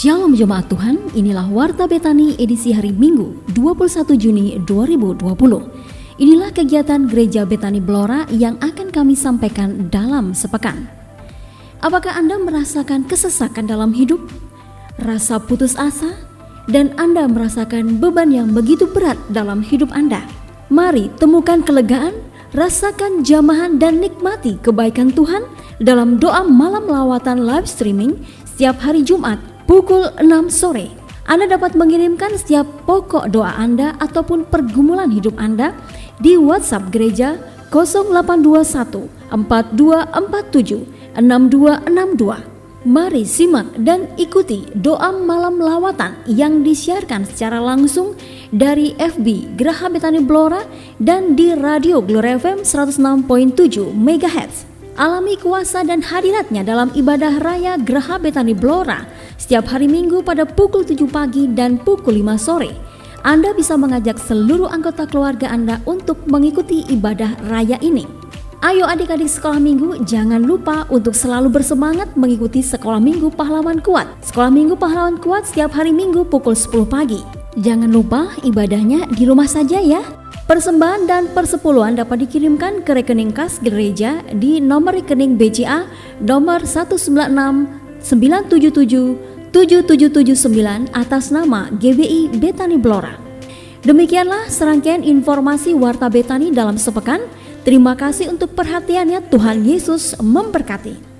Shalom jemaat Tuhan, inilah Warta Betani edisi hari Minggu 21 Juni 2020. Inilah kegiatan Gereja Betani Blora yang akan kami sampaikan dalam sepekan. Apakah Anda merasakan kesesakan dalam hidup, rasa putus asa, dan Anda merasakan beban yang begitu berat dalam hidup Anda? Mari temukan kelegaan, rasakan jamahan dan nikmati kebaikan Tuhan dalam doa malam lawatan live streaming setiap hari Jumat pukul 6 sore. Anda dapat mengirimkan setiap pokok doa Anda ataupun pergumulan hidup Anda di WhatsApp gereja 0821 4247 6262. Mari simak dan ikuti doa malam lawatan yang disiarkan secara langsung dari FB Geraha Betani Blora dan di Radio Glory FM 106.7 MHz. Alami kuasa dan hadiratnya dalam ibadah raya Geraha Betani Blora setiap hari Minggu pada pukul 7 pagi dan pukul 5 sore. Anda bisa mengajak seluruh anggota keluarga Anda untuk mengikuti ibadah raya ini. Ayo adik-adik sekolah minggu, jangan lupa untuk selalu bersemangat mengikuti Sekolah Minggu Pahlawan Kuat. Sekolah Minggu Pahlawan Kuat setiap hari Minggu pukul 10 pagi. Jangan lupa ibadahnya di rumah saja ya. Persembahan dan persepuluhan dapat dikirimkan ke rekening kas gereja di nomor rekening BCA nomor 196 977 7779 atas nama GBI Betani Blora. Demikianlah serangkaian informasi Warta Betani dalam sepekan. Terima kasih untuk perhatiannya. Tuhan Yesus memberkati.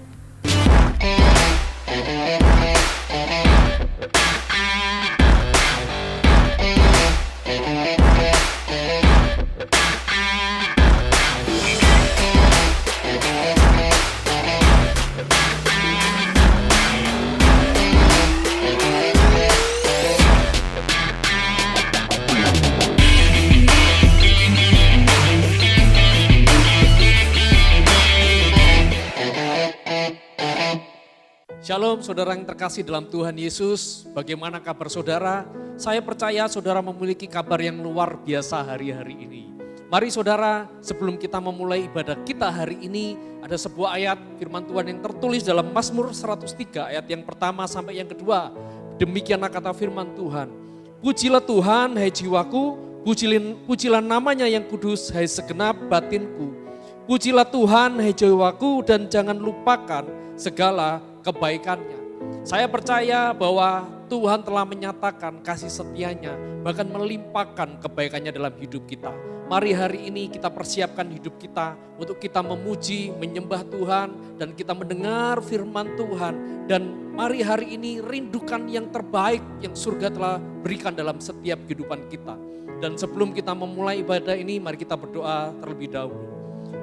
Shalom saudara yang terkasih dalam Tuhan Yesus, bagaimana kabar saudara? Saya percaya saudara memiliki kabar yang luar biasa hari-hari ini. Mari saudara, sebelum kita memulai ibadah kita hari ini, ada sebuah ayat firman Tuhan yang tertulis dalam Mazmur 103 ayat yang pertama sampai yang kedua. Demikianlah kata firman Tuhan, pujilah Tuhan hai jiwaku, pujilah namanya yang kudus hai segenap batinku. Pujilah Tuhan hai jiwaku dan jangan lupakan segala kebaikannya. Saya percaya bahwa Tuhan telah menyatakan kasih setianya, bahkan melimpahkan kebaikannya dalam hidup kita. Mari hari ini kita persiapkan hidup kita untuk kita memuji, menyembah Tuhan, dan kita mendengar firman Tuhan. Dan mari hari ini rindukan yang terbaik yang surga telah berikan dalam setiap kehidupan kita. Dan sebelum kita memulai ibadah ini, mari kita berdoa terlebih dahulu.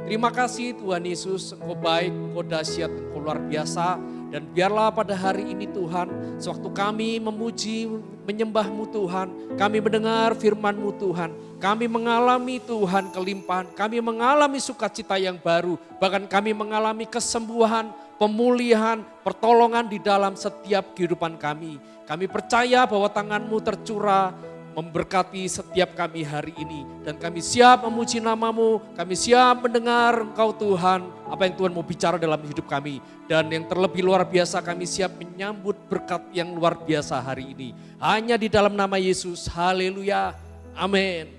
Terima kasih Tuhan Yesus, Engkau baik, Engkau dahsyat, Engkau luar biasa. Dan biarlah pada hari ini Tuhan, sewaktu kami memuji, menyembah-Mu Tuhan, kami mendengar firman-Mu Tuhan, kami mengalami Tuhan kelimpahan, kami mengalami sukacita yang baru, bahkan kami mengalami kesembuhan, pemulihan, pertolongan di dalam setiap kehidupan kami. Kami percaya bahwa tangan-Mu tercurah, memberkati setiap kami hari ini. Dan kami siap memuji nama-Mu, kami siap mendengar Engkau Tuhan, apa yang Tuhan mau bicara dalam hidup kami. Dan yang terlebih luar biasa kami siap menyambut berkat yang luar biasa hari ini. Hanya di dalam nama Yesus, haleluya, amin.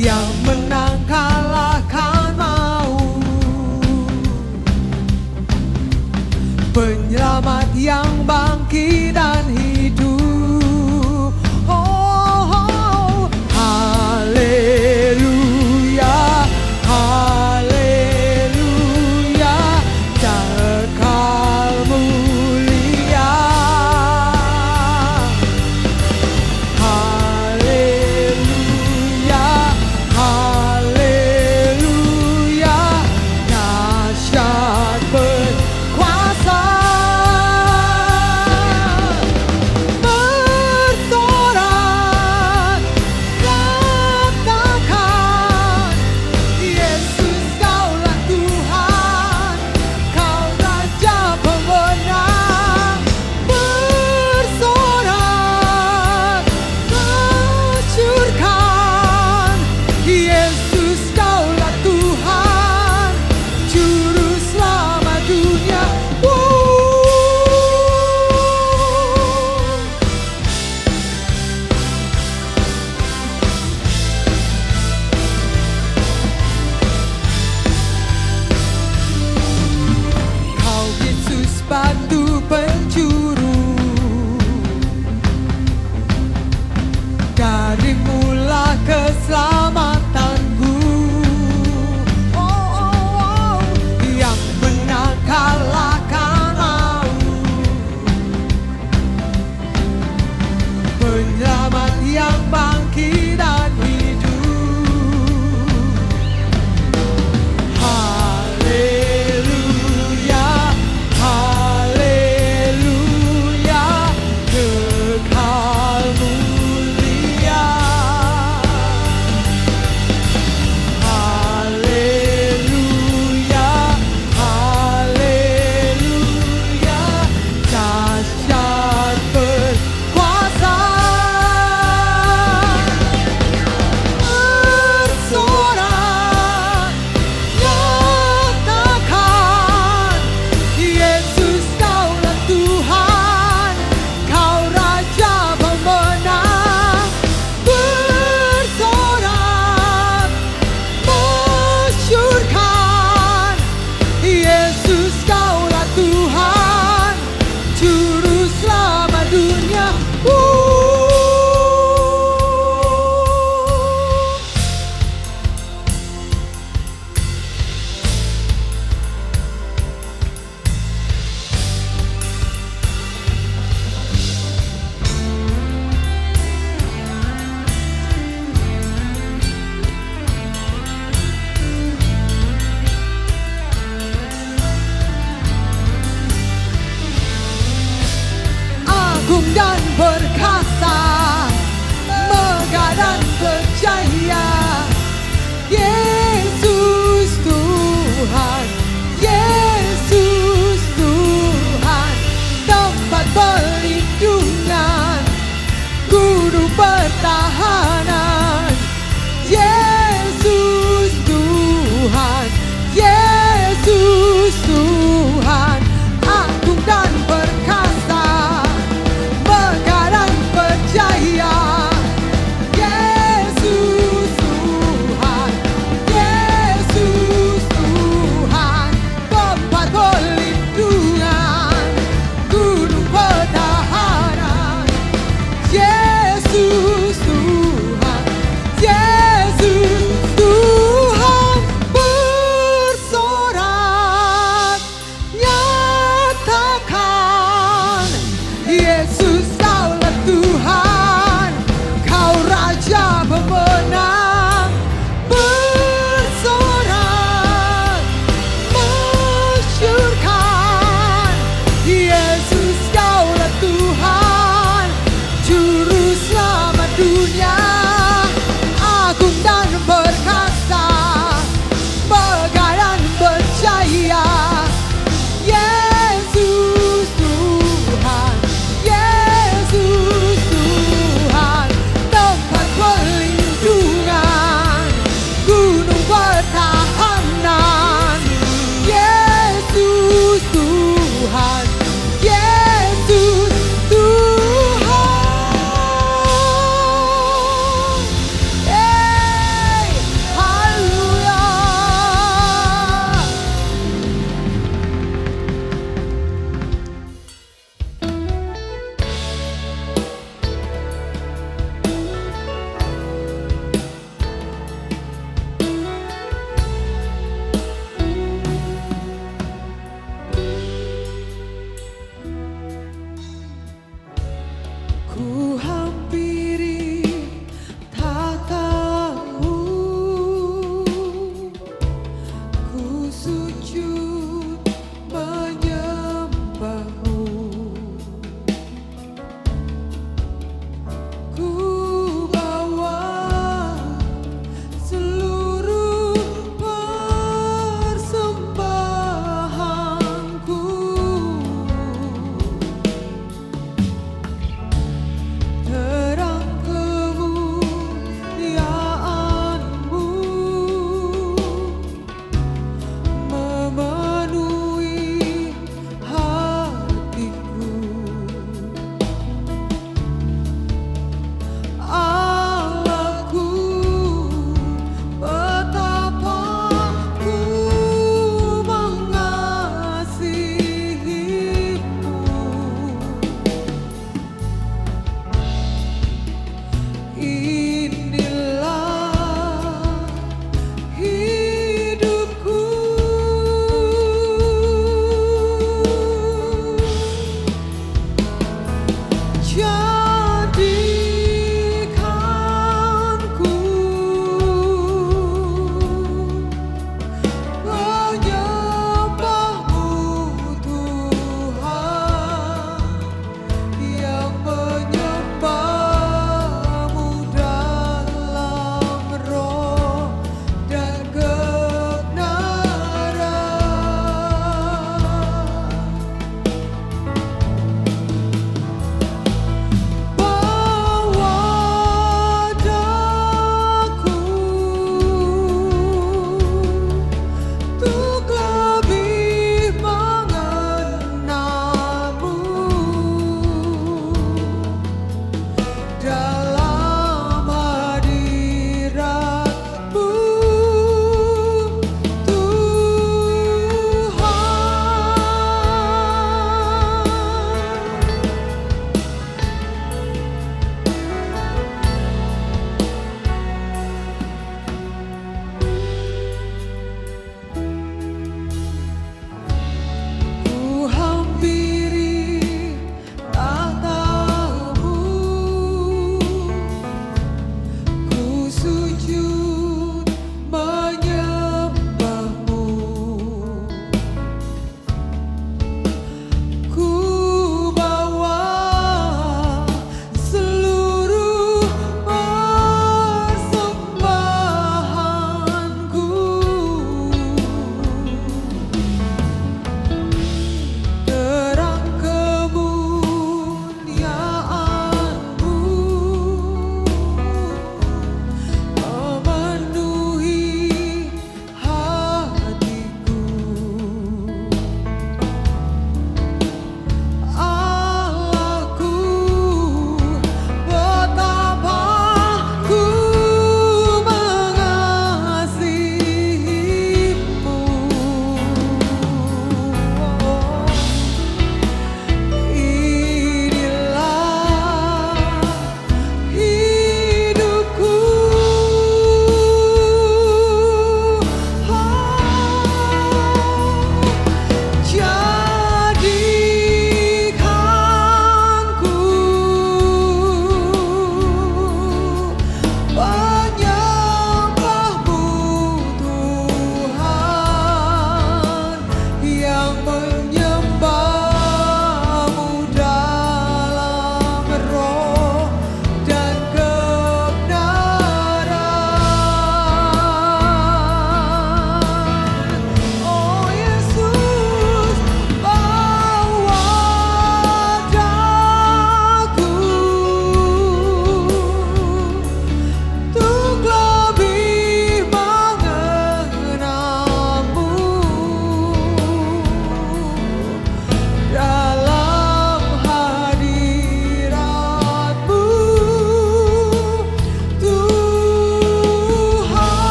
yang menang kalahkan maut, penyelamat yang bangkit dan hidup. Oh, oh, haleluya, haleluya, kekal mulia. Haleluya, haleluya, dahsyat berkuasa.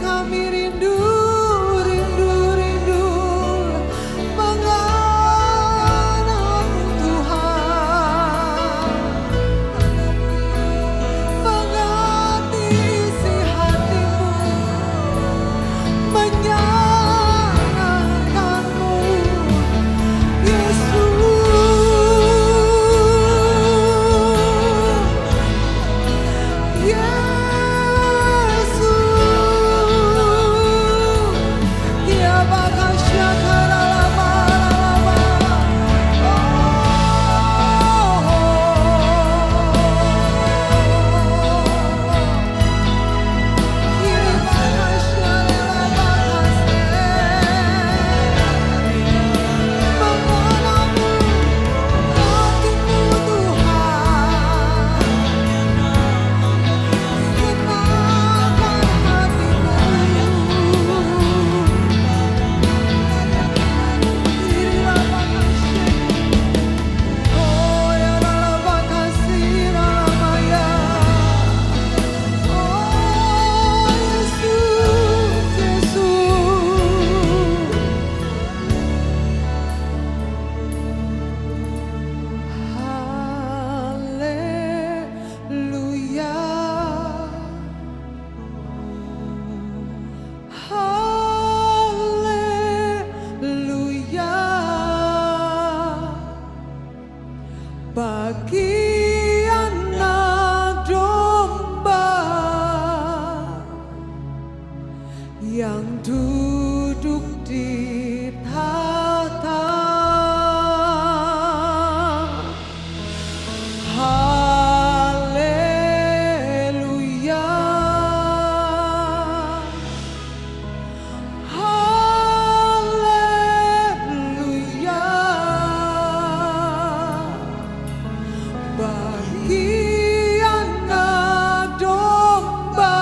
kami rindu, rindu, rindu mengenalmu Tuhan. Mengerti isi hatimu, menyenangkanmu, Yesus. Bagi anak domba yang duduk di tahta, haleluya, haleluya. Bagi anak domba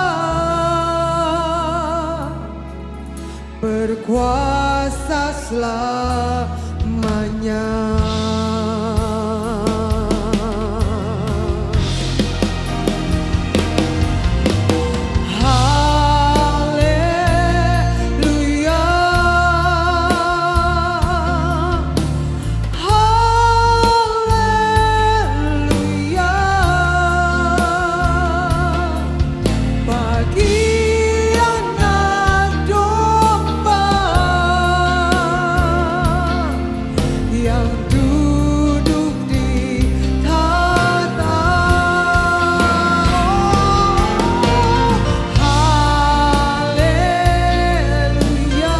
berkuasa selamanya. Haleluya, haleluya. Bagi anak domba yang duduk di tahta, haleluya,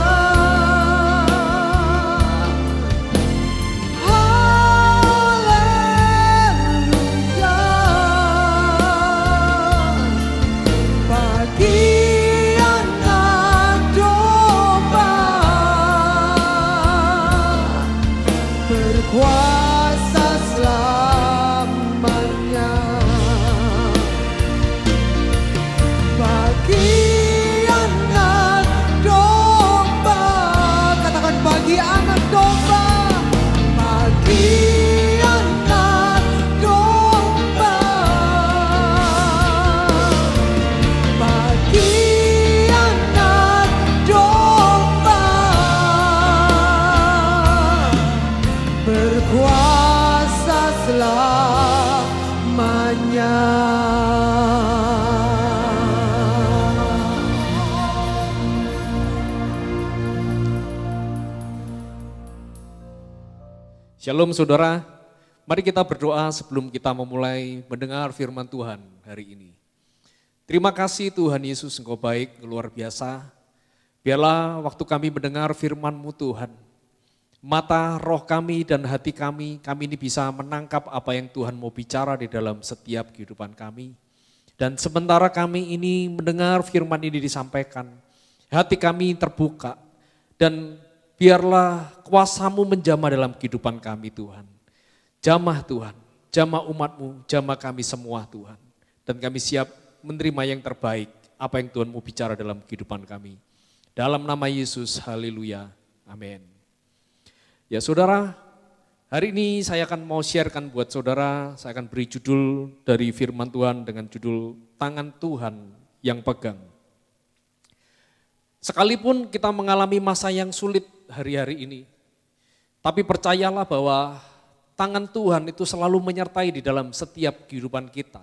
haleluya. Bagi anak domba berkuasa selamanya. Bagi anak domba, katakan bagi anak domba, bagi anak domba, bagi anak domba berkuasa selamanya. Shalom saudara, mari kita berdoa sebelum kita memulai mendengar firman Tuhan hari ini. Terima kasih Tuhan Yesus, Engkau baik, luar biasa. Biarlah waktu kami mendengar firman-Mu Tuhan, mata roh kami dan hati kami ini bisa menangkap apa yang Tuhan mau bicara di dalam setiap kehidupan kami. Dan sementara kami ini mendengar firman ini disampaikan, hati kami terbuka dan biarlah kuasa-Mu menjamah dalam kehidupan kami Tuhan. Jamah Tuhan, jamah umat-Mu, jamah kami semua Tuhan. Dan kami siap menerima yang terbaik, apa yang Tuhan mau bicara dalam kehidupan kami. Dalam nama Yesus, haleluya, amin. Ya saudara, hari ini saya akan mau sharekan buat saudara, saya akan beri judul dari firman Tuhan dengan judul Tangan Tuhan yang Pegang. Sekalipun kita mengalami masa yang sulit hari-hari ini, tapi percayalah bahwa tangan Tuhan itu selalu menyertai di dalam setiap kehidupan kita.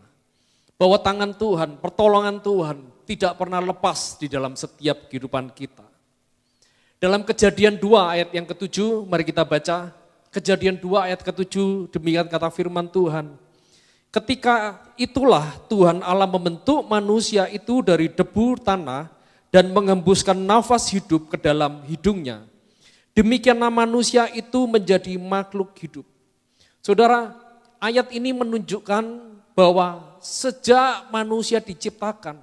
Bahwa tangan Tuhan, pertolongan Tuhan tidak pernah lepas di dalam setiap kehidupan kita. Dalam Kejadian 2 ayat yang ke-7, mari kita baca. Kejadian 2 ayat ke-7, demikian kata firman Tuhan. Ketika itulah Tuhan Allah membentuk manusia itu dari debu tanah dan mengembuskan nafas hidup ke dalam hidungnya. Demikianlah manusia itu menjadi makhluk hidup. Saudara, ayat ini menunjukkan bahwa sejak manusia diciptakan,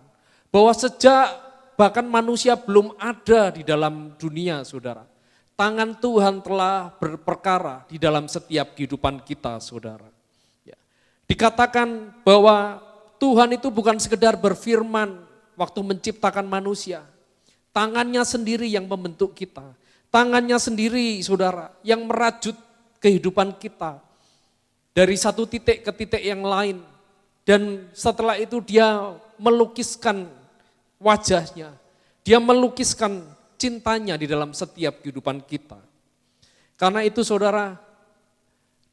bahwa sejak bahkan manusia belum ada di dalam dunia, saudara, tangan Tuhan telah berperkara di dalam setiap kehidupan kita, saudara. Ya. Dikatakan bahwa Tuhan itu bukan sekedar berfirman waktu menciptakan manusia. Tangannya sendiri yang membentuk kita. Tangannya sendiri, saudara, yang merajut kehidupan kita. Dari satu titik ke titik yang lain. Dan setelah itu dia melukiskan wajahnya. Dia melukiskan cintanya di dalam setiap kehidupan kita. Karena itu saudara,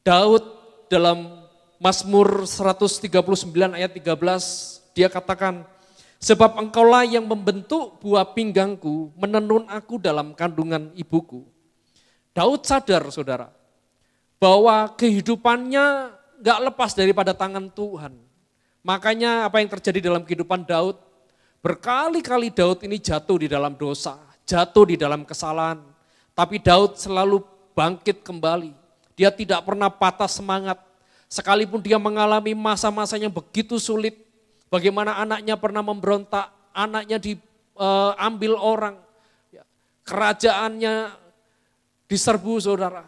Daud dalam Mazmur 139 ayat 13, dia katakan, sebab engkaulah yang membentuk buah pinggangku, menenun aku dalam kandungan ibuku. Daud sadar saudara, bahwa kehidupannya gak lepas daripada tangan Tuhan. Makanya apa yang terjadi dalam kehidupan Daud, berkali-kali Daud ini jatuh di dalam dosa, jatuh di dalam kesalahan. Tapi Daud selalu bangkit kembali. Dia tidak pernah patah semangat. Sekalipun dia mengalami masa-masa yang begitu sulit, bagaimana anaknya pernah memberontak, anaknya diambil orang, kerajaannya diserbu saudara.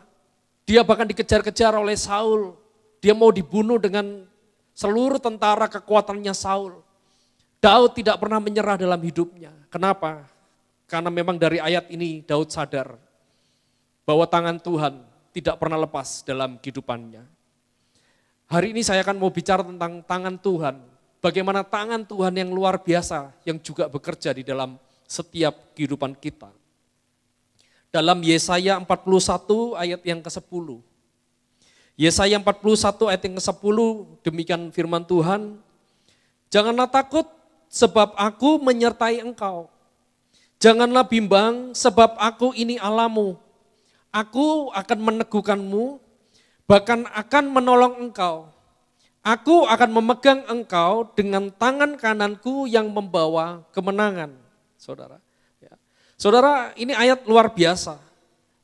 Dia bahkan dikejar-kejar oleh Saul, dia mau dibunuh dengan seluruh tentara kekuatannya Saul. Daud tidak pernah menyerah dalam hidupnya. Kenapa? Karena memang dari ayat ini Daud sadar bahwa tangan Tuhan tidak pernah lepas dalam kehidupannya. Hari ini saya akan mau bicara tentang tangan Tuhan. Bagaimana tangan Tuhan yang luar biasa yang juga bekerja di dalam setiap kehidupan kita. Dalam Yesaya 41 ayat yang ke-10. Yesaya 41 ayat yang ke-10, demikian firman Tuhan. Janganlah takut sebab aku menyertai engkau. Janganlah bimbang sebab aku ini Allahmu. Aku akan meneguhkanmu, bahkan akan menolong engkau. Aku akan memegang engkau dengan tangan kananku yang membawa kemenangan. Saudara, ya. Saudara, ini ayat luar biasa.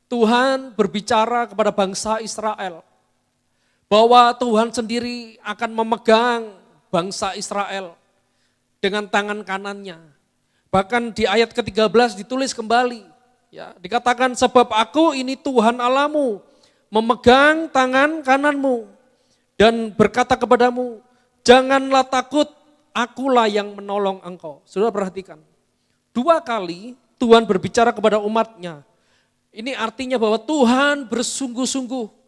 Tuhan berbicara kepada bangsa Israel bahwa Tuhan sendiri akan memegang bangsa Israel dengan tangan kanannya. Bahkan di ayat ke-13 ditulis kembali, ya, dikatakan sebab aku ini Tuhan Allahmu, memegang tangan kananmu dan berkata kepadamu, janganlah takut, akulah yang menolong engkau. Saudara perhatikan, 2 kali Tuhan berbicara kepada umatnya. Ini artinya bahwa Tuhan bersungguh-sungguh.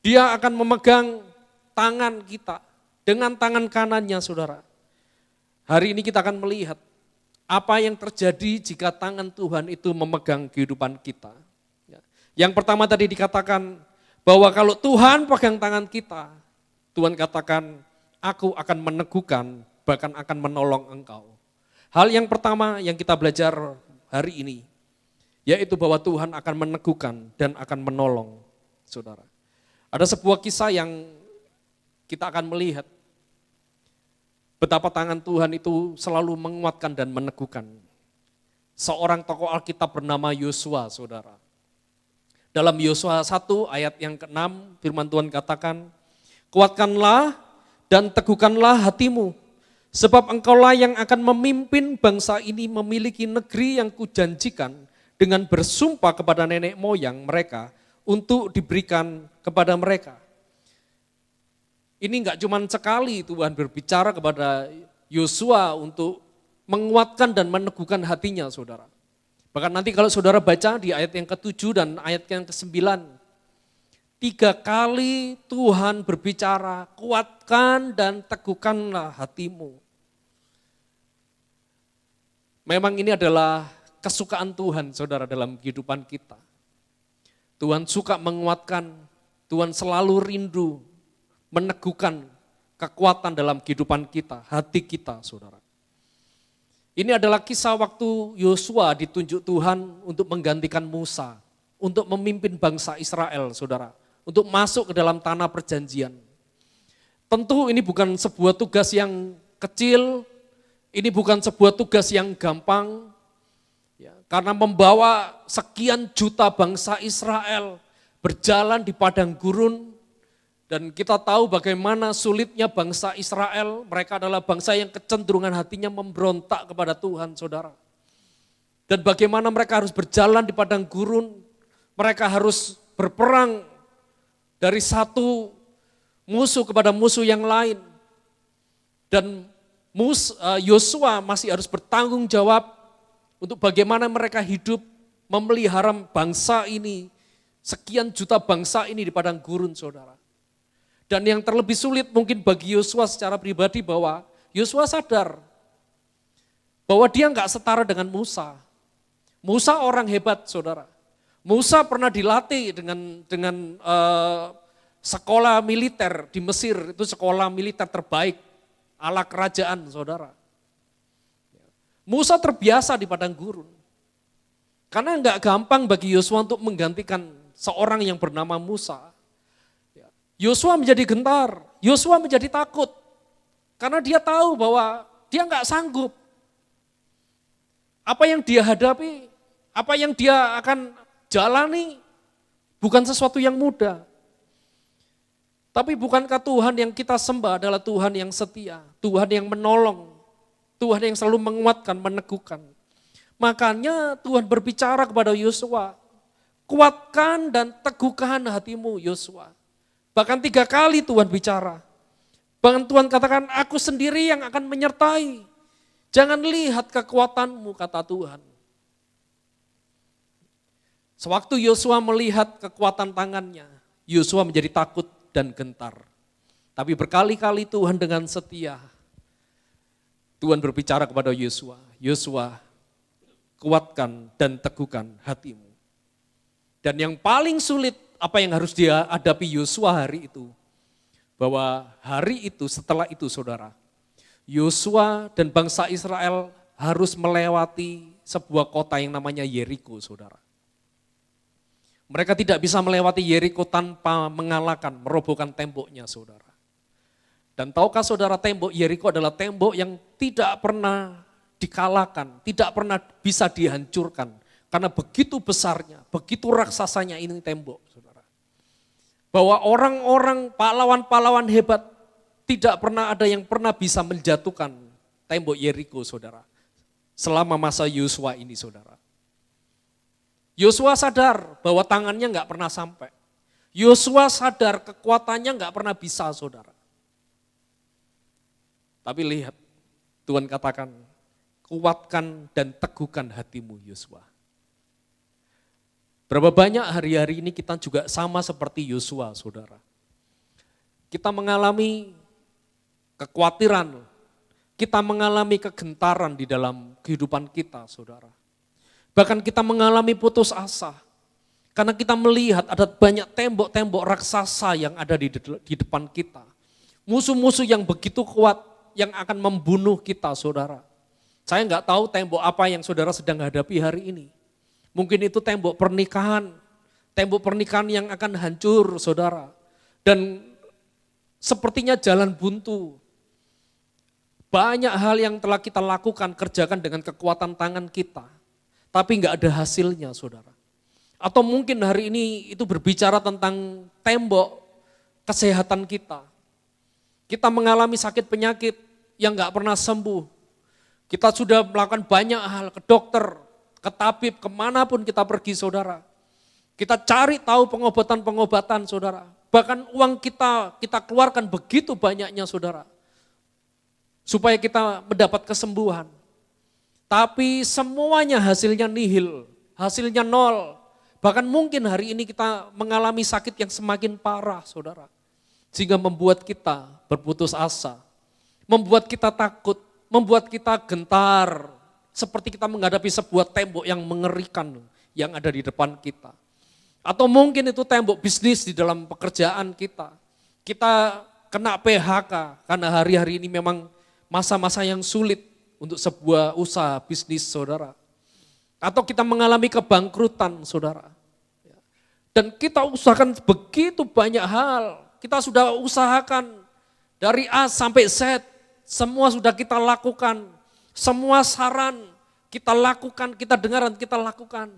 Dia akan memegang tangan kita dengan tangan kanannya saudara. Hari ini kita akan melihat apa yang terjadi jika tangan Tuhan itu memegang kehidupan kita. Yang pertama tadi dikatakan bahwa kalau Tuhan pegang tangan kita, Tuhan katakan, aku akan meneguhkan, bahkan akan menolong engkau. Hal yang pertama yang kita belajar hari ini, yaitu bahwa Tuhan akan meneguhkan dan akan menolong, saudara. Ada sebuah kisah yang kita akan melihat, betapa tangan Tuhan itu selalu menguatkan dan meneguhkan. Seorang tokoh Alkitab bernama Yosua, saudara. Dalam Yosua 1 ayat yang ke-6 firman Tuhan katakan, kuatkanlah dan teguhkanlah hatimu, sebab engkaulah yang akan memimpin bangsa ini memiliki negeri yang kujanjikan dengan bersumpah kepada nenek moyang mereka untuk diberikan kepada mereka. Ini enggak cuma sekali Tuhan berbicara kepada Yosua untuk menguatkan dan meneguhkan hatinya saudara. Bahkan nanti kalau saudara baca di ayat yang ke-7 dan ayat yang ke-9, 3 kali Tuhan berbicara, kuatkan dan teguhkanlah hatimu. Memang ini adalah kesukaan Tuhan, saudara, dalam kehidupan kita. Tuhan suka menguatkan, Tuhan selalu rindu meneguhkan kekuatan dalam kehidupan kita, hati kita, saudara. Ini adalah kisah waktu Yosua ditunjuk Tuhan untuk menggantikan Musa, untuk memimpin bangsa Israel, saudara, untuk masuk ke dalam tanah perjanjian. Tentu ini bukan sebuah tugas yang kecil, ini bukan sebuah tugas yang gampang, ya, karena membawa sekian juta bangsa Israel berjalan di padang gurun, dan kita tahu bagaimana sulitnya bangsa Israel, mereka adalah bangsa yang kecenderungan hatinya memberontak kepada Tuhan, saudara. Dan bagaimana mereka harus berjalan di padang gurun, mereka harus berperang dari satu musuh kepada musuh yang lain. Dan Yosua masih harus bertanggung jawab untuk bagaimana mereka hidup memelihara bangsa ini, sekian juta bangsa ini di padang gurun, saudara. Dan yang terlebih sulit mungkin bagi Yosua secara pribadi bahwa Yosua sadar bahwa dia enggak setara dengan Musa. Musa orang hebat, saudara. Musa pernah dilatih dengan sekolah militer di Mesir, itu sekolah militer terbaik ala kerajaan, saudara. Musa terbiasa di padang gurun. Karena enggak gampang bagi Yosua untuk menggantikan seorang yang bernama Musa. Yosua menjadi gentar, Yosua menjadi takut. Karena dia tahu bahwa dia enggak sanggup. Apa yang dia hadapi, apa yang dia akan jalani bukan sesuatu yang mudah. Tapi bukankah Tuhan yang kita sembah adalah Tuhan yang setia, Tuhan yang menolong, Tuhan yang selalu menguatkan, meneguhkan. Makanya Tuhan berbicara kepada Yosua, kuatkan dan teguhkan hatimu Yosua. Bahkan 3 kali Tuhan bicara. Bahkan Tuhan katakan, aku sendiri yang akan menyertai. Jangan lihat kekuatanmu, kata Tuhan. Sewaktu Yosua melihat kekuatan tangannya, Yosua menjadi takut dan gentar. Tapi berkali-kali Tuhan dengan setia, Tuhan berbicara kepada Yosua, Yosua, kuatkan dan teguhkan hatimu. Dan yang paling sulit, apa yang harus dia hadapi Yosua hari itu, bahwa hari itu, setelah itu saudara, Yosua dan bangsa Israel harus melewati sebuah kota yang namanya Yeriko, saudara. Mereka tidak bisa melewati Yeriko tanpa mengalahkan, merobohkan temboknya, saudara. Dan tahukah saudara, tembok Yeriko adalah tembok yang tidak pernah dikalahkan, tidak pernah bisa dihancurkan. Karena begitu besarnya, begitu raksasanya ini tembok, saudara. Bahwa orang-orang pahlawan-pahlawan hebat tidak pernah ada yang pernah bisa menjatuhkan tembok Yeriko, saudara. Selama masa Yosua ini, saudara. Yosua sadar bahwa tangannya enggak pernah sampai. Yosua sadar kekuatannya enggak pernah bisa, saudara. Tapi lihat, Tuhan katakan, kuatkan dan teguhkan hatimu Yosua. Berapa banyak hari-hari ini kita juga sama seperti Yosua, saudara. Kita mengalami kekhawatiran, kita mengalami kegentaran di dalam kehidupan kita, saudara. Bahkan kita mengalami putus asa, karena kita melihat ada banyak tembok-tembok raksasa yang ada di depan kita. Musuh-musuh yang begitu kuat, yang akan membunuh kita, saudara. Saya enggak tahu tembok apa yang saudara sedang hadapi hari ini. Mungkin itu tembok pernikahan yang akan hancur, saudara. Dan sepertinya jalan buntu. Banyak hal yang telah kita lakukan, kerjakan dengan kekuatan tangan kita. Tapi enggak ada hasilnya, saudara. Atau mungkin hari ini itu berbicara tentang tembok kesehatan kita. Kita mengalami sakit penyakit yang enggak pernah sembuh. Kita sudah melakukan banyak hal, ke dokter, ke tabib, kemanapun kita pergi, saudara. Kita cari tahu pengobatan-pengobatan, saudara. Bahkan uang kita keluarkan begitu banyaknya, saudara. Supaya kita mendapat kesembuhan. Tapi semuanya hasilnya nihil, hasilnya nol. Bahkan mungkin hari ini kita mengalami sakit yang semakin parah, saudara. Sehingga membuat kita berputus asa. Membuat kita takut, membuat kita gentar. seperti kita menghadapi sebuah tembok yang mengerikan yang ada di depan kita. Atau mungkin itu tembok bisnis di dalam pekerjaan kita. Kita kena PHK karena hari-hari ini memang masa-masa yang sulit untuk sebuah usaha bisnis saudara. Atau kita mengalami kebangkrutan saudara. Dan kita usahakan begitu banyak hal. Kita sudah usahakan dari A sampai Z. Semua sudah kita lakukan. Semua saran kita lakukan, kita dengar dan kita lakukan.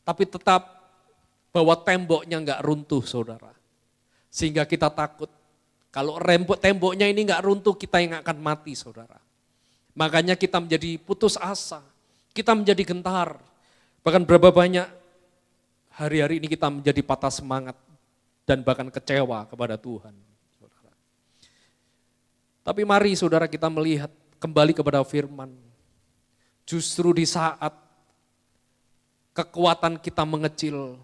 Tapi tetap bahwa temboknya enggak runtuh saudara. Sehingga kita takut. Kalau temboknya ini enggak runtuh, kita yang akan mati saudara. Makanya kita menjadi putus asa. Kita menjadi gentar. Bahkan berapa banyak hari-hari ini kita menjadi patah semangat dan bahkan kecewa kepada Tuhan. Saudara. Tapi mari saudara kita melihat kembali kepada firman. Justru di saat kekuatan kita mengecil,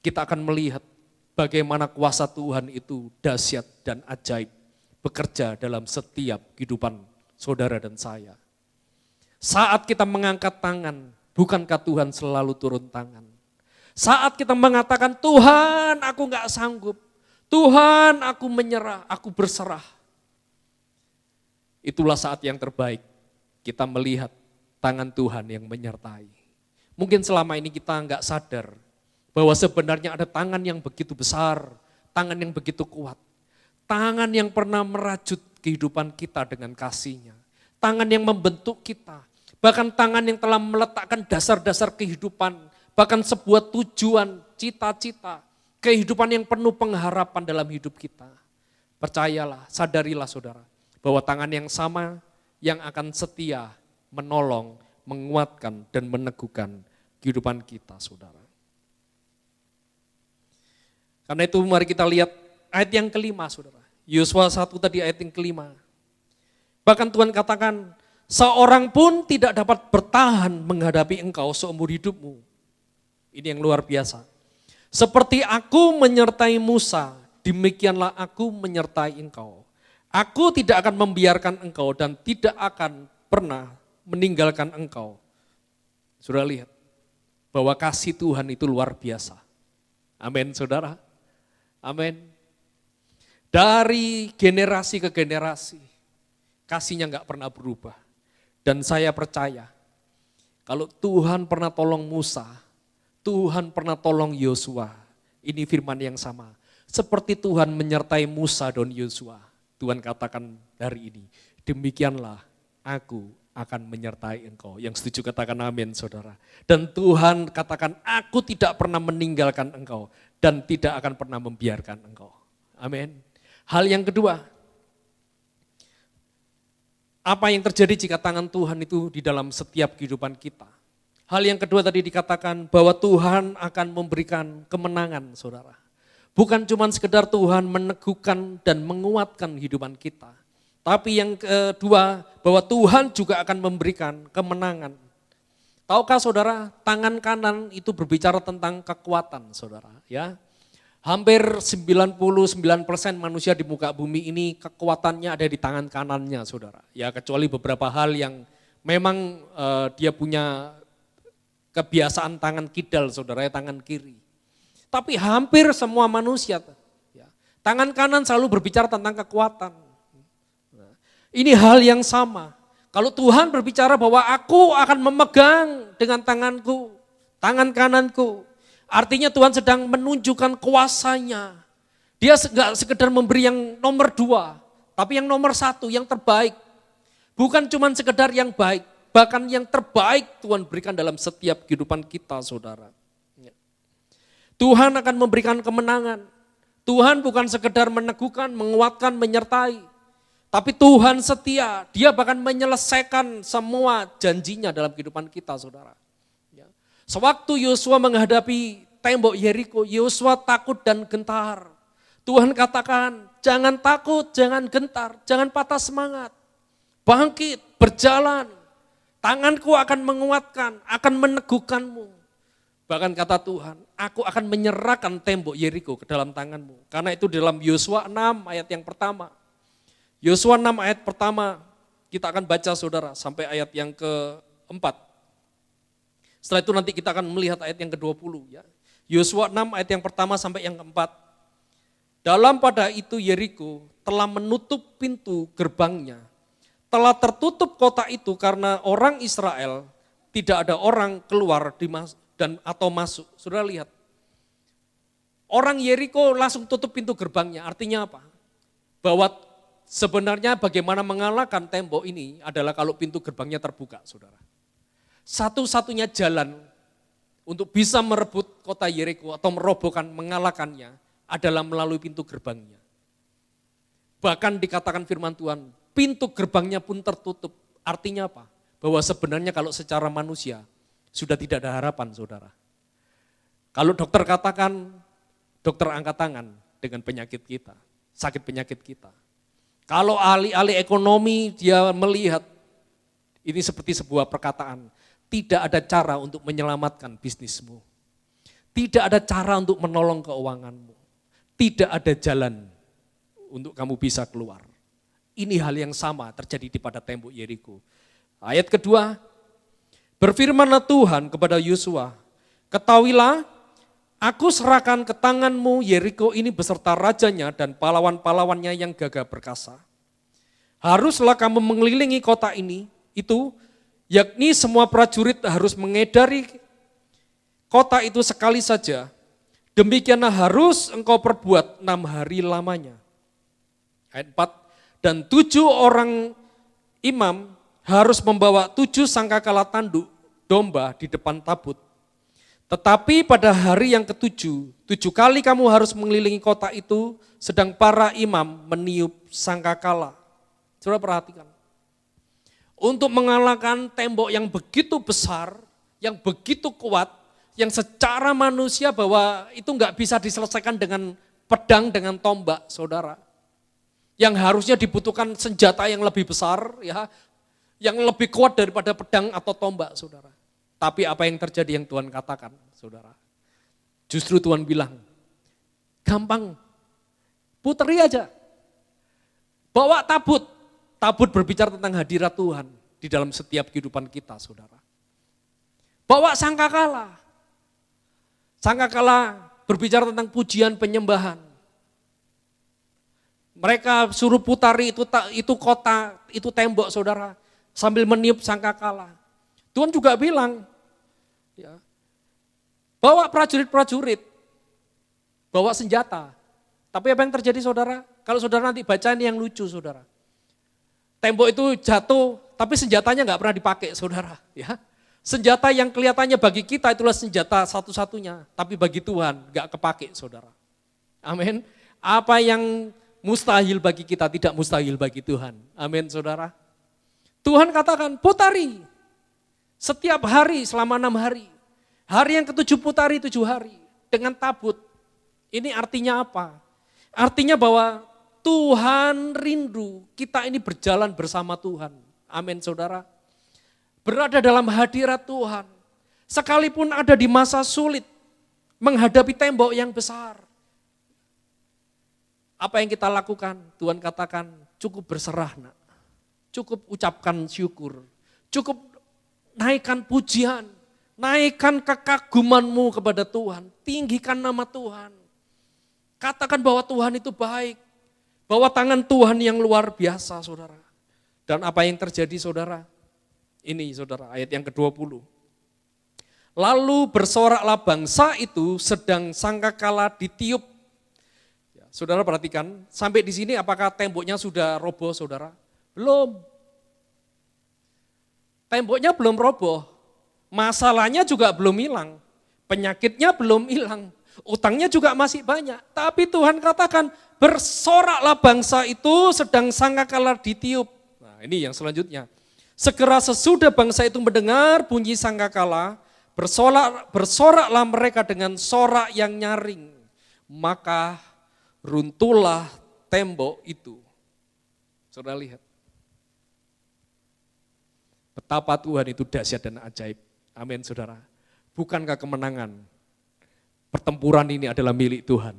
kita akan melihat bagaimana kuasa Tuhan itu dahsyat dan ajaib bekerja dalam setiap kehidupan saudara dan saya. Saat kita mengangkat tangan, bukankah Tuhan selalu turun tangan? Saat kita mengatakan, Tuhan aku gak sanggup, Tuhan aku menyerah, aku berserah. Itulah saat yang terbaik kita melihat tangan Tuhan yang menyertai. Mungkin selama ini kita gak sadar bahwa sebenarnya ada tangan yang begitu besar, tangan yang begitu kuat. Tangan yang pernah merajut kehidupan kita dengan kasih-Nya. Tangan yang membentuk kita, bahkan tangan yang telah meletakkan dasar-dasar kehidupan, bahkan sebuah tujuan, cita-cita, kehidupan yang penuh pengharapan dalam hidup kita. Percayalah, sadarilah saudara, bahwa tangan yang sama yang akan setia, menolong, menguatkan, dan meneguhkan kehidupan kita saudara. Karena itu mari kita lihat ayat yang kelima saudara. Yosua 1 tadi ayat yang kelima. Bahkan Tuhan katakan, seorang pun tidak dapat bertahan menghadapi engkau seumur hidupmu. Ini yang luar biasa. Seperti aku menyertai Musa, demikianlah aku menyertai engkau. Aku tidak akan membiarkan engkau dan tidak akan pernah meninggalkan engkau. Sudah lihat bahwa kasih Tuhan itu luar biasa. Amin saudara. Amin. Dari generasi ke generasi, kasih-Nya enggak pernah berubah. Dan saya percaya, kalau Tuhan pernah tolong Musa, Tuhan pernah tolong Yosua. Ini firman yang sama. Seperti Tuhan menyertai Musa dan Yosua. Tuhan katakan hari ini, demikianlah aku akan menyertai engkau. Yang setuju katakan amin saudara. Dan Tuhan katakan, aku tidak pernah meninggalkan engkau dan tidak akan pernah membiarkan engkau. Amin. Hal yang kedua, apa yang terjadi jika tangan Tuhan itu di dalam setiap kehidupan kita? Hal yang kedua tadi dikatakan bahwa Tuhan akan memberikan kemenangan saudara. Bukan cuma sekedar Tuhan meneguhkan dan menguatkan kehidupan kita. Tapi yang kedua bahwa Tuhan juga akan memberikan kemenangan. Tahukah saudara, tangan kanan itu berbicara tentang kekuatan saudara. Ya, hampir 99% manusia di muka bumi ini kekuatannya ada di tangan kanannya saudara. Ya kecuali beberapa hal yang memang dia punya kebiasaan tangan kidal saudara, ya, tangan kiri. Tapi hampir semua manusia, ya, tangan kanan selalu berbicara tentang kekuatan. Nah, ini hal yang sama. Kalau Tuhan berbicara bahwa aku akan memegang dengan tanganku, tangan kananku. Artinya Tuhan sedang menunjukkan kuasanya. Dia enggak sekedar memberi yang nomor 2, tapi yang nomor 1, yang terbaik. Bukan cuma sekedar yang baik, bahkan yang terbaik Tuhan berikan dalam setiap kehidupan kita saudara. Tuhan akan memberikan kemenangan. Tuhan bukan sekedar meneguhkan, menguatkan, menyertai. Tapi Tuhan setia, Dia bahkan menyelesaikan semua janjinya dalam kehidupan kita saudara. Sewaktu Yosua menghadapi tembok Yeriko, Yosua takut dan gentar. Tuhan katakan, jangan takut, jangan gentar, jangan patah semangat. Bangkit, berjalan. Tanganku akan menguatkan, akan meneguhkanmu. Bahkan kata Tuhan, aku akan menyerahkan tembok Yeriko ke dalam tanganmu. Karena itu dalam Yosua 6 ayat yang pertama. Yosua 6 ayat pertama, kita akan baca saudara sampai ayat yang keempat. Setelah itu nanti kita akan melihat ayat yang ke-20 ya. Yosua 6 ayat yang pertama sampai yang keempat. Dalam pada itu Yeriko telah menutup pintu gerbangnya. Telah tertutup kota itu karena orang Israel tidak ada orang keluar atau masuk. Saudara lihat. Orang Yeriko langsung tutup pintu gerbangnya. Artinya apa? Bahwa sebenarnya bagaimana mengalahkan tembok ini adalah kalau pintu gerbangnya terbuka, saudara. Satu-satunya jalan untuk bisa merebut kota Yeriko atau merobohkan, mengalahkannya adalah melalui pintu gerbangnya. Bahkan dikatakan firman Tuhan, pintu gerbangnya pun tertutup. Artinya apa? Bahwa sebenarnya kalau secara manusia sudah tidak ada harapan, saudara. Kalau dokter katakan, dokter angkat tangan dengan penyakit kita, sakit penyakit kita. Kalau ahli-ahli ekonomi dia melihat, ini seperti sebuah perkataan, tidak ada cara untuk menyelamatkan bisnismu. Tidak ada cara untuk menolong keuanganmu. Tidak ada jalan untuk kamu bisa keluar. Ini hal yang sama terjadi di pada tembok Yeriko. Ayat kedua, berfirmanlah Tuhan kepada Yosua, ketahuilah, aku serahkan ke tanganmu Yeriko ini beserta rajanya dan pahlawan-pahlawannya yang gagah perkasa. Haruslah kamu mengelilingi kota ini, yakni semua prajurit harus mengedari kota itu sekali saja. Demikianlah harus engkau perbuat 6 hari lamanya. Ayat 4, dan 7 orang imam harus membawa 7 sangkakala tanduk domba di depan tabut. Tetapi pada hari yang ke-7, 7 kali kamu harus mengelilingi kota itu, sedang para imam meniup sangkakala. Saudara perhatikan. Untuk mengalahkan tembok yang begitu besar, yang begitu kuat, yang secara manusia bahwa itu enggak bisa diselesaikan dengan pedang, dengan tombak, saudara. Yang harusnya dibutuhkan senjata yang lebih besar, ya, yang lebih kuat daripada pedang atau tombak, saudara. Tapi apa yang terjadi yang Tuhan katakan, saudara? Justru Tuhan bilang, gampang, puteri aja. Bawa tabut, tabut berbicara tentang hadirat Tuhan di dalam setiap kehidupan kita, saudara. Bawa sangkakala. Sangkakala berbicara tentang pujian penyembahan. Mereka suruh putari itu kota, itu tembok, saudara, sambil meniup sangkakala. Tuhan juga bilang, ya, bawa prajurit-prajurit, bawa senjata. Tapi apa yang terjadi, saudara? Kalau saudara nanti baca ini yang lucu, saudara. Tembok itu jatuh, tapi senjatanya nggak pernah dipakai, saudara. Ya, senjata yang kelihatannya bagi kita itulah senjata satu-satunya, tapi bagi Tuhan nggak kepake, saudara. Amin. Apa yang mustahil bagi kita tidak mustahil bagi Tuhan. Amin, saudara. Tuhan katakan, putari. Setiap hari selama 6 hari. Hari yang ke-7 putari 7 hari. Dengan tabut. Ini artinya apa? Artinya bahwa Tuhan rindu kita ini berjalan bersama Tuhan. Amin, saudara. Berada dalam hadirat Tuhan. Sekalipun ada di masa sulit. Menghadapi tembok yang besar. Apa yang kita lakukan? Tuhan katakan cukup berserah, nak. Cukup ucapkan syukur. Cukup naikkan pujian. Naikkan kekagumanmu kepada Tuhan. Tinggikan nama Tuhan. Katakan bahwa Tuhan itu baik. Bahwa tangan Tuhan yang luar biasa, saudara. Dan apa yang terjadi, saudara? Ini, saudara, ayat yang ke-20. Lalu bersoraklah bangsa itu sedang sangkakala ditiup. Ya, saudara perhatikan, sampai di sini apakah temboknya sudah roboh, saudara? Belum. Temboknya belum roboh. Masalahnya juga belum hilang. Penyakitnya belum hilang. Utangnya juga masih banyak. Tapi Tuhan katakan, bersoraklah bangsa itu sedang sangkakala ditiup. Nah, ini yang selanjutnya. Segera sesudah bangsa itu mendengar bunyi sangkakala, bersoraklah mereka dengan sorak yang nyaring. Maka runtuhlah tembok itu. Saudara lihat. Betapa Tuhan itu dahsyat dan ajaib. Amin, saudara. Bukankah kemenangan pertempuran ini adalah milik Tuhan?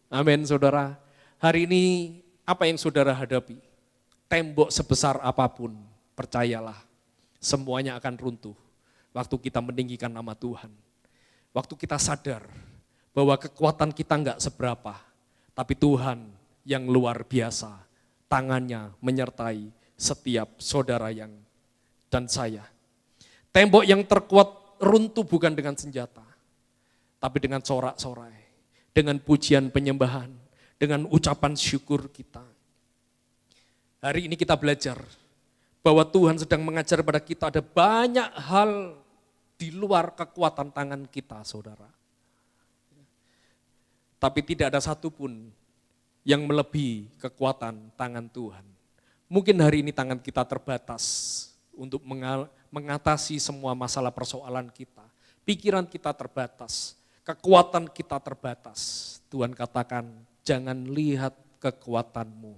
Amin, saudara. Hari ini apa yang saudara hadapi? Tembok sebesar apapun, percayalah. semuanya akan runtuh waktu kita meninggikan nama Tuhan. Waktu kita sadar bahwa kekuatan kita enggak seberapa, tapi Tuhan yang luar biasa, tangannya menyertai setiap saudara dan saya. Tembok yang terkuat runtuh bukan dengan senjata, tapi dengan sorak-sorai, dengan pujian penyembahan, dengan ucapan syukur kita. Hari ini kita belajar bahwa Tuhan sedang mengajar pada kita ada banyak hal di luar kekuatan tangan kita, saudara. Tapi tidak ada satupun yang melebihi kekuatan tangan Tuhan. Mungkin hari ini tangan kita terbatas untuk mengatasi semua masalah persoalan kita. Pikiran kita terbatas, kekuatan kita terbatas. Tuhan katakan, jangan lihat kekuatanmu.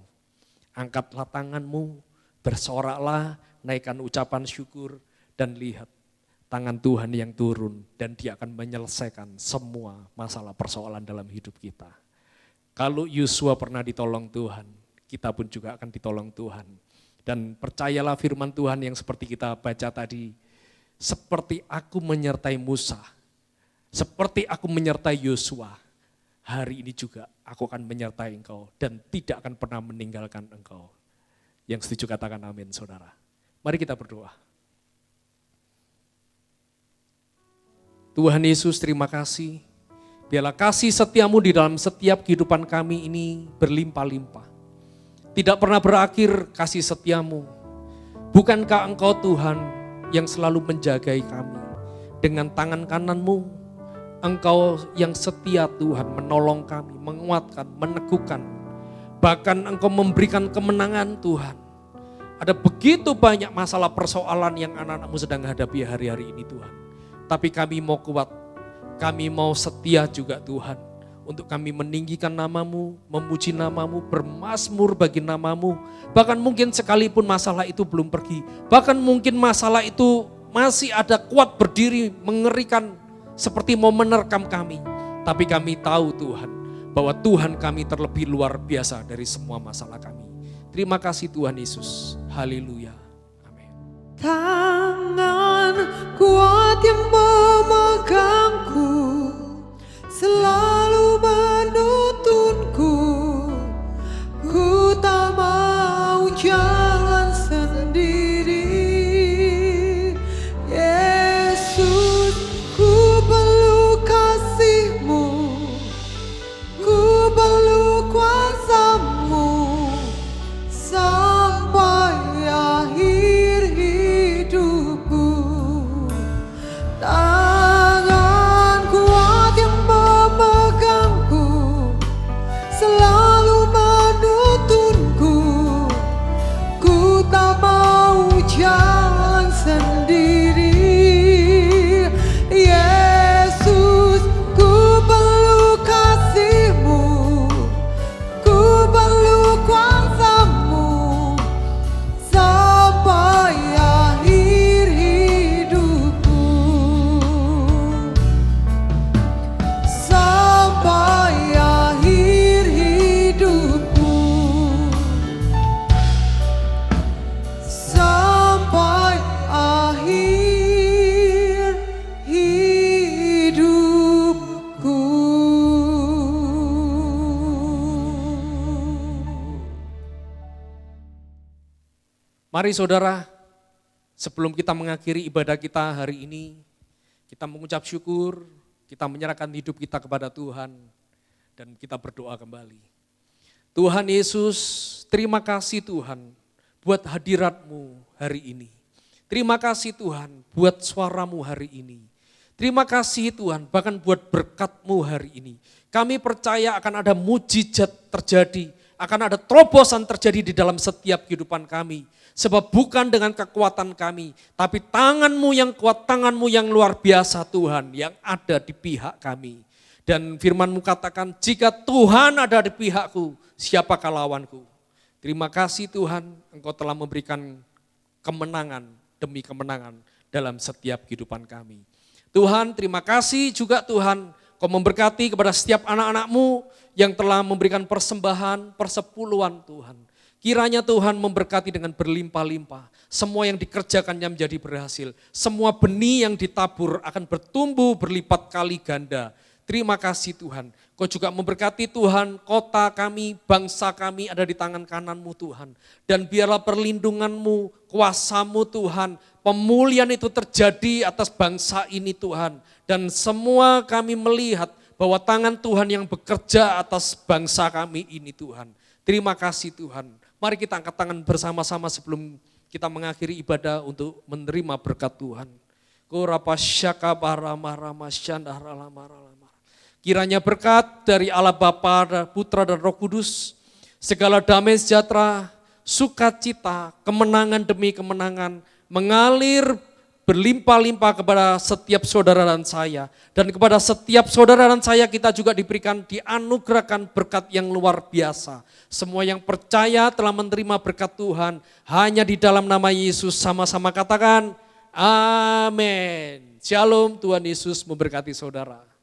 Angkatlah tanganmu, bersoraklah, naikkan ucapan syukur, dan lihat tangan Tuhan yang turun dan Dia akan menyelesaikan semua masalah persoalan dalam hidup kita. Kalau Yosua pernah ditolong Tuhan, kita pun juga akan ditolong Tuhan. Dan percayalah firman Tuhan yang seperti kita baca tadi, seperti aku menyertai Musa, seperti aku menyertai Yosua, hari ini juga aku akan menyertai engkau dan tidak akan pernah meninggalkan engkau. Yang setuju katakan amin, saudara. Mari kita berdoa. Tuhan Yesus, terima kasih. Biarlah kasih setiamu di dalam setiap kehidupan kami ini berlimpah-limpah. Tidak pernah berakhir kasih setiamu. Bukankah engkau Tuhan yang selalu menjagai kami. Dengan tangan kananmu, engkau yang setia Tuhan menolong kami, menguatkan, meneguhkan. Bahkan engkau memberikan kemenangan Tuhan. Ada begitu banyak masalah persoalan yang anak-anakmu sedang hadapi hari-hari ini Tuhan. Tapi kami mau kuat, kami mau setia juga Tuhan. Untuk kami meninggikan namamu, memuji namamu, bermazmur bagi namamu. Bahkan mungkin sekalipun masalah itu belum pergi. Bahkan mungkin masalah itu masih ada kuat berdiri, mengerikan seperti mau menerkam kami. Tapi kami tahu Tuhan, bahwa Tuhan kami terlebih luar biasa dari semua masalah kami. Terima kasih Tuhan Yesus. Haleluya. Amin. Tangan kuat yang memegangku, selalu menuntunku. Ku tak mau jalan sendiri. Yesus, ku perlu kasih-Mu, ku perlu kuasa-Mu sampai akhir hidupku. Tangan kuat yang memegangku, selalu menuntunku. Ku tak mau jalan sendiri. Yesus, ku perlu kasih-Mu, ku perlu kuasa-Mu sampai akhir hidupku. Sampai akhir hidupku. Sampai akhir hidupku. Mari saudara, sebelum kita mengakhiri ibadah kita hari ini, kita mengucap syukur, kita menyerahkan hidup kita kepada Tuhan, dan kita berdoa kembali. Tuhan Yesus, terima kasih Tuhan buat hadirat-Mu hari ini. Terima kasih Tuhan buat suara-Mu hari ini. Terima kasih Tuhan bahkan buat berkat-Mu hari ini. Kami percaya akan ada mujizat terjadi, akan ada terobosan terjadi di dalam setiap kehidupan kami. Sebab bukan dengan kekuatan kami, tapi tangan-Mu yang kuat, tangan-Mu yang luar biasa Tuhan yang ada di pihak kami. Dan firman-Mu katakan, jika Tuhan ada di pihakku, siapakah lawanku? Terima kasih Tuhan, Engkau telah memberikan kemenangan demi kemenangan dalam setiap kehidupan kami. Tuhan, terima kasih juga Tuhan, Kau memberkati kepada setiap anak-anak-Mu yang telah memberikan persembahan, persepuluhan Tuhan. Kiranya Tuhan memberkati dengan berlimpah-limpah. Semua yang dikerjakannya menjadi berhasil. Semua benih yang ditabur akan bertumbuh berlipat kali ganda. Terima kasih Tuhan. Kau juga memberkati Tuhan, kota kami, bangsa kami ada di tangan kanan-Mu Tuhan. Dan biarlah perlindungan-Mu, kuasa-Mu Tuhan, pemulihan itu terjadi atas bangsa ini Tuhan. Dan semua kami melihat bahwa tangan Tuhan yang bekerja atas bangsa kami ini Tuhan. Terima kasih Tuhan. Mari kita angkat tangan bersama-sama sebelum kita mengakhiri ibadah untuk menerima berkat Tuhan. Kiranya berkat dari Allah Bapa, Putra dan Roh Kudus, segala damai sejahtera, sukacita, kemenangan demi kemenangan, mengalir berlimpah-limpah kepada setiap saudara dan saya. Dan kepada setiap saudara dan saya kita juga diberikan, dianugerahkan berkat yang luar biasa. Semua yang percaya telah menerima berkat Tuhan, hanya di dalam nama Yesus sama-sama katakan, amin. Shalom, Tuhan Yesus memberkati saudara.